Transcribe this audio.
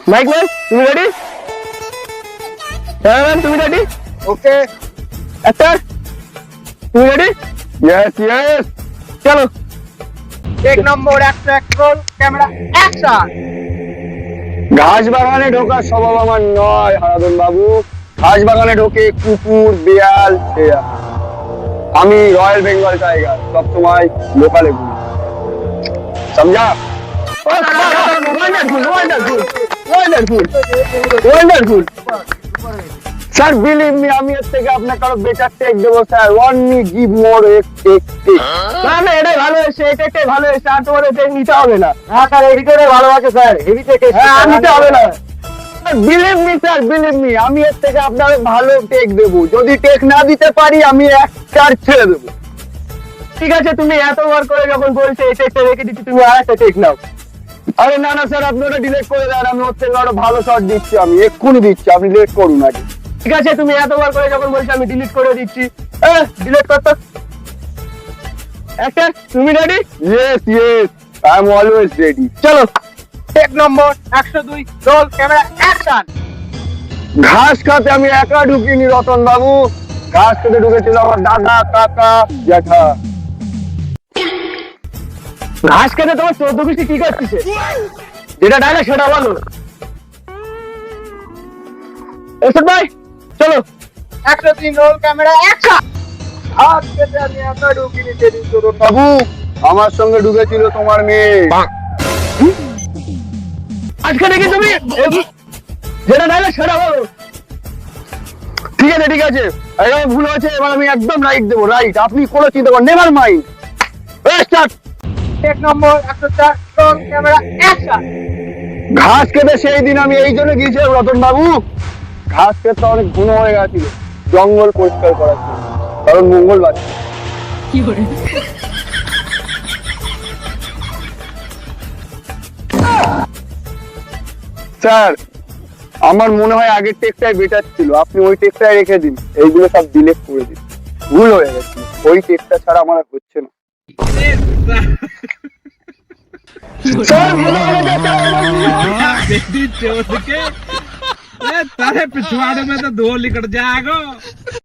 Mic man তুমি ready? Cameraman তুমি ready? ওকে actor তুমি রেডি? ইয়েস ইয়েস চলো। এক নম্বর রোল ক্যামেরা অ্যাকশন। ঘাস বাগানে ঢোকার স্বভাব আমার নয় হারাধন বাবু। ঘাস বাগানে ঢোকে কুকুর বিড়াল শেয়াল। আমি রয়্যাল বেঙ্গল টাইগার, সবসময় লোকালে ঘুরি। সমঝা? Wonderful wonderful wonderful wonderful. Sir believe me, আমি এর থেকে আপনার কারো বেটার টেক দেবো স্যার। অনলি গিভ মোর এক টেক। না না এটাই ভালো এসেছে, এটাই ভালো এসেছে, আর তোমার এটা নিতে হবে না। হ্যাঁ স্যার, এডিটরে ভালো আছে স্যার, হেভি টেক। হ্যাঁ আর নিতে হবে না। Believe me sir, believe me, আমি এর থেকে আপনার ভালো টেক দেবো। যদি টেক না দিতে পারি আমি একটার ছেড়ে দেবো। ঠিক আছে, তুমি এতবার করে যখন বলছো এই টেকটা রেখে দিচ্ছি, তুমি আর একটা টেক নাও। আরে না না স্যার, আপনি ওটা ডিলিট করে দেন। আমি ওর থেকে আরো ভালো শট দিচ্ছি, আমি এক্ষুনি দিচ্ছি, আপনি ডিলিট করুন আগে। ঠিক আছে, তুমি এতবার করে যখন বলছো আমি ডিলিট করে দিচ্ছি। ডিলিট করতো। একটা তুমি ready? Yes yes, I am always ready. চলো। টেক নম্বর 102 রোল ক্যামেরা অ্যাকশন। ঘাস খাতে আমি একা ঢুকিনি রতন বাবু, ঘাস খেতে ঢুকেছিল আমার দাদা কাকা জ্যাঠা। ঘাস খেতে তোমার 14 গোষ্ঠী কি করতেছে? যেটা ডায়লগ সেটা বলো। এসব ভাই চলো। 103 রোল ক্যামেরা অ্যাকশন। ঘাস খেতে আমি একা ঢুকিনি সেদিন রতন বাবু, আমার সঙ্গে ঢুকেছিল তোমার মেয়ে। আজকে দেখি তুমি যেটা ডায়লগ সেটা বলো। ঠিক আছে ঠিক আছে, এবার ভুল হয়েছে, এবার আমি একদম রাইট দেবো। রাইট, আপনি কোনো চিন্তা করেন, নেভার মাইন্ড। স্টার্ট। টেক নম্বর 104 রোল ক্যামেরা অ্যাকশন। ঘাস খেতে সেই দিন আমি এই জন্য গিয়েছিলাম রতন বাবু, ঘাস খেতে অনেক ঘন হয়ে গেছিল, জঙ্গল পরিষ্কার করার জন্য, কারণ মঙ্গলবার। স্যার আমার মনে হয় আগের টেকটাই বেটার ছিল, আপনি ওই টেকটাই রেখে দিন, এইগুলো সব ডিলিট করে দিন। ভুল হয়ে গেছে, ওই টেকটা ছাড়া আমার আর হচ্ছে না। স্যার মনে হয় तारे पिछवाड़े में तो दो लिकट जाएगा।